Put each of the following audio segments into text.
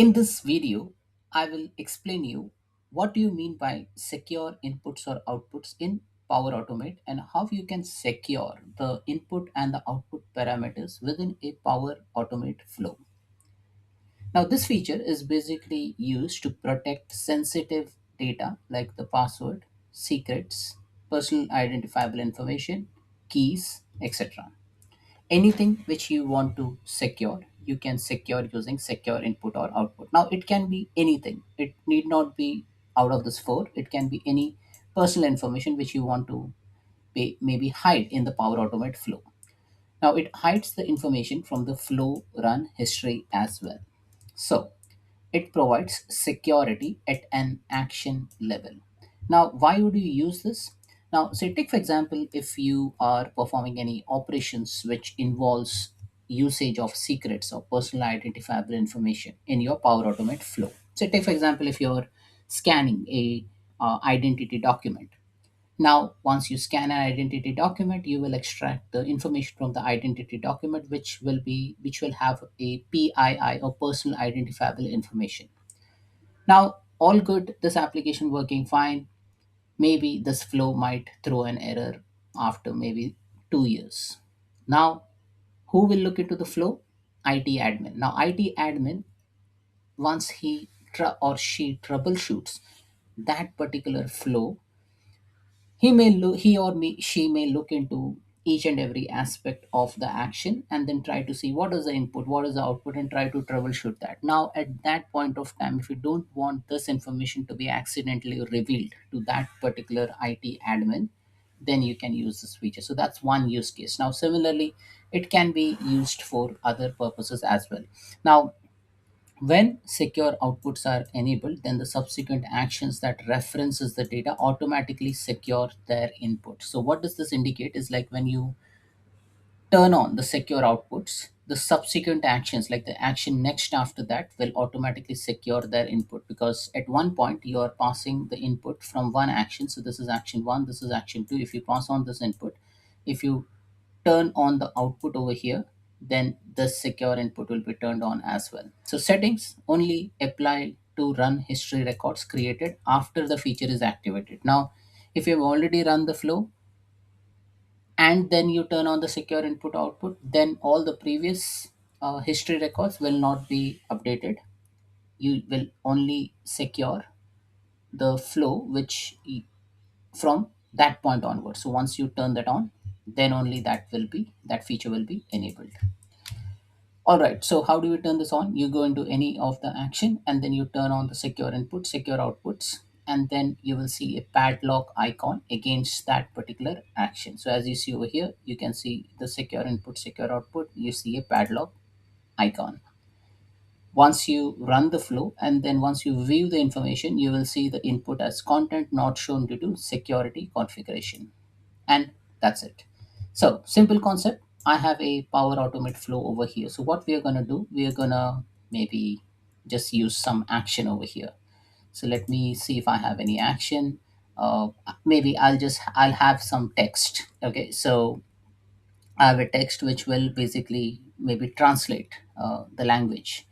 In this video, I will explain you what do you mean by secure inputs or outputs in Power Automate and how you can secure the input and the output parameters within a Power Automate flow. Now, this feature is basically used to protect sensitive data like the password, secrets, personal identifiable information, keys, etc. Anything which you want to secure, you can secure using secure input or output. Now it can be anything, it need not be out of this four, it can be any personal information which you want to maybe hide in the Power Automate flow. Now it hides the information from the flow run history as well. So it provides security at an action level. Now, why would you use this? Now, say take for example, if you are performing any operations which involves usage of secrets or personal identifiable information in your Power Automate flow. So take for example, if you're scanning a identity document. Now, once you scan an identity document, you will extract the information from the identity document, which will have a PII or personal identifiable information. Now, all good, this application working fine. Maybe this flow might throw an error after maybe 2 years. Now, who will look into the flow? IT admin. Now, IT admin, once or she troubleshoots that particular flow, he or she may look into each and every aspect of the action and then try to see what is the input, what is the output, and try to troubleshoot that. Now, at that point of time, if you don't want this information to be accidentally revealed to that particular IT admin, then you can use this feature. So that's one use case. Now, similarly, it can be used for other purposes as well. Now, when secure outputs are enabled, then the subsequent actions that references the data automatically secure their input. So what does this indicate is like when you turn on the secure outputs, the subsequent actions, like the action next after that, will automatically secure their input, because at one point you are passing the input from one action. So this is action one, this is action two. If you pass on this input, if you turn on the output over here, then the secure input will be turned on as well. So settings only apply to run history records created after the feature is activated. Now, if you've already run the flow and then you turn on the secure input output, then all the previous history records will not be updated. You will only secure the flow from that point onwards. So once you turn that on, then only that feature will be enabled. All right, so how do you turn this on? You go into any of the action and then you turn on the secure input, secure outputs, and then you will see a padlock icon against that particular action. So as you see over here, you can see the secure input, secure output, you see a padlock icon. Once you run the flow and then once you view the information, you will see the input as content not shown due to security configuration. And that's it. So simple concept. I have a Power Automate flow over here. So what we are going to do, we are going to maybe just use some action over here. So let me see if I have any action. Maybe I'll have some text. Okay, so I have a text which will basically maybe translate the language.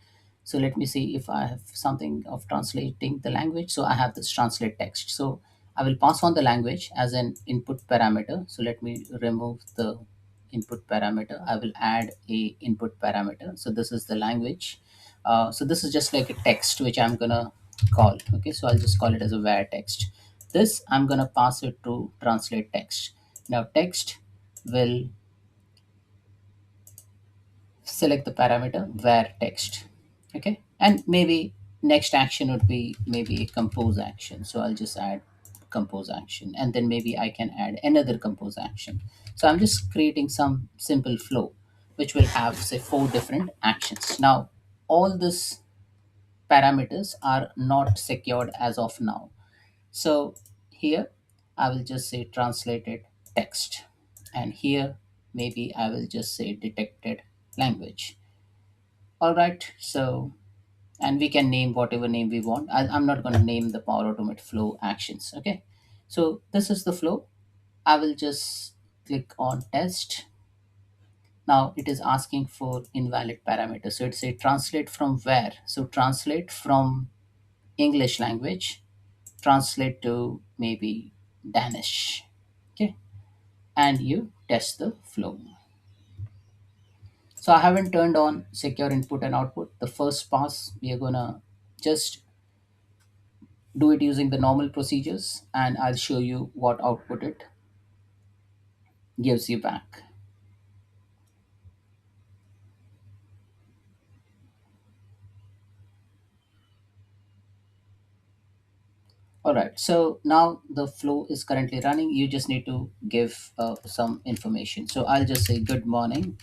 So let me see if I have something of translating the language. So I have this translate text. So I will pass on the language as an input parameter. So let me remove the input parameter. I will add a input parameter. So this is the language. So this is just like a text which I'm gonna call. Okay, so I'll just call it as a var text. This I'm gonna pass it to translate text. Now text will select the parameter var text. Okay, and maybe next action would be maybe a compose action. So I'll just add compose action, and then maybe I can add another compose action. So I'm just creating some simple flow which will have say four different actions. Now all these parameters are not secured as of now. So here I will just say translated text, and here maybe I will just say detected language. All right, so and we can name whatever name we want. I'm not going to name the Power Automate flow actions. Okay, so this is the flow. I will just click on test. Now it is asking for invalid parameters. So it say translate from where? So translate from English language, translate to maybe Danish. Okay. And you test the flow. So I haven't turned on secure input and output. The first pass, we are gonna just do it using the normal procedures, and I'll show you what output it gives you back. All right, so now the flow is currently running. You just need to give some information. So I'll just say, good morning,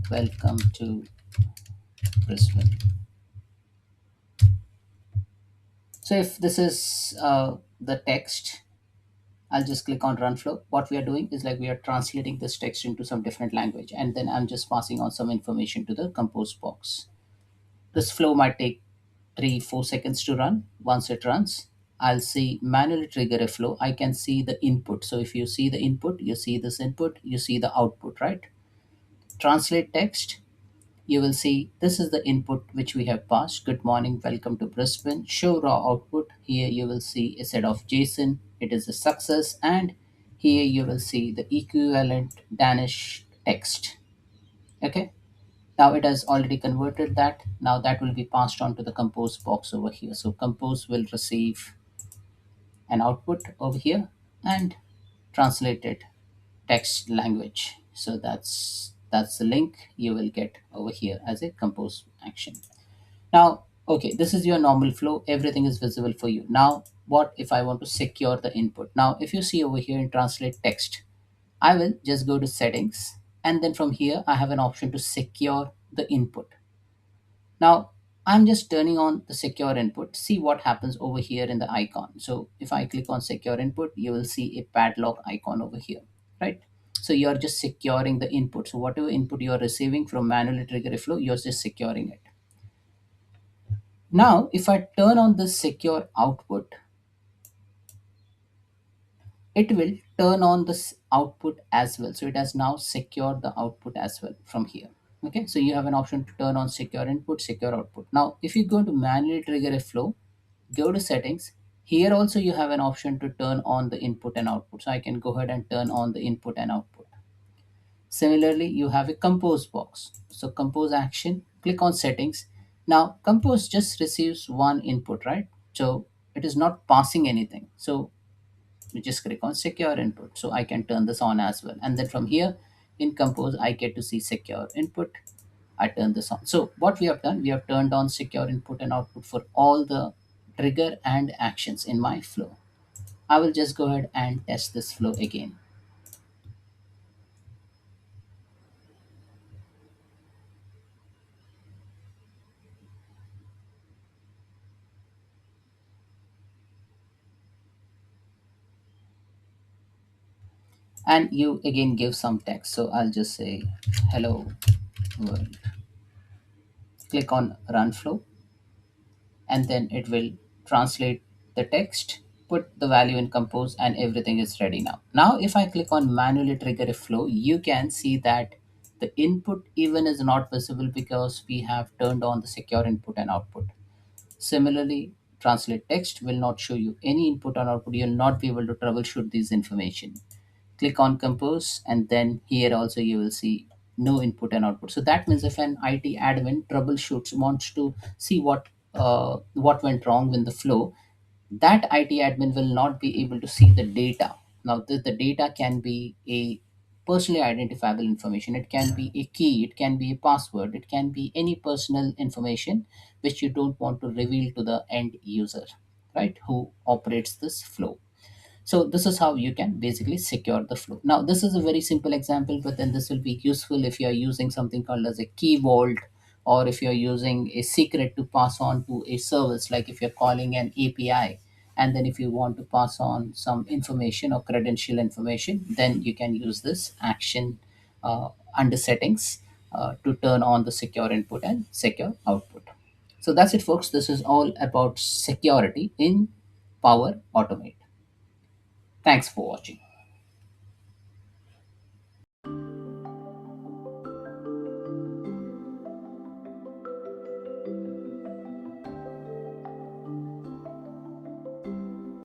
welcome to Brisbane. So if this is the text, I'll just click on run flow. What we are doing is like we are translating this text into some different language, and then I'm just passing on some information to the compose box. This flow might take 3 4 seconds to run. Once it runs, I'll see manually trigger a flow. I can see the input. So if you see the input, you see this input, you see the output, right? Translate text, you will see this is the input which we have passed. Good morning, welcome to Brisbane. Show raw output. Here you will see a set of JSON. It is a success. And here you will see the equivalent Danish text. Okay. Now it has already converted that. Now that will be passed on to the compose box over here. So compose will receive an output over here and translated text language. So that's the link you will get over here as a compose action. Now, okay, this is your normal flow. Everything is visible for you. Now, what if I want to secure the input? Now, if you see over here in translate text, I will just go to settings, and then from here I have an option to secure the input. Now, I'm just turning on the secure input. See what happens over here in the icon. So if I click on secure input, you will see a padlock icon over here, right? So you're just securing the input. So whatever input you're receiving from manually trigger a flow, you're just securing it. Now, if I turn on this secure output, it will turn on this output as well. So it has now secured the output as well from here. Okay, so you have an option to turn on secure input, secure output. Now, if you go to manually trigger a flow, go to settings. Here also you have an option to turn on the input and output. So I can go ahead and turn on the input and output. Similarly, you have a compose box. So compose action, click on settings. Now compose just receives one input, right? So it is not passing anything. So you just click on secure input. So I can turn this on as well. And then from here in compose, I get to see secure input. I turn this on. So what we have done, we have turned on secure input and output for all the trigger and actions in my flow. I will just go ahead and test this flow again. And you again give some text. So I'll just say hello world. Click on run flow, and then it will translate the text, put the value in compose, and everything is ready now. Now if I click on manually trigger a flow, you can see that the input even is not visible because we have turned on the secure input and output. Similarly, translate text will not show you any input or output. You'll not be able to troubleshoot this information. Click on compose, and then here also you will see no input and output. So that means if an IT admin troubleshoots, wants to see what went wrong with the flow, that IT admin will not be able to see the data. Now the data can be a personally identifiable information. It can be a key, it can be a password, it can be any personal information which you don't want to reveal to the end user, right, who operates this flow. So this is how you can basically secure the flow. Now this is a very simple example, but then this will be useful if you are using something called as a key vault, or if you're using a secret to pass on to a service, like if you're calling an API, and then if you want to pass on some information or credential information, then you can use this action under settings to turn on the secure input and secure output. So that's it, folks. This is all about security in Power Automate. Thanks for watching.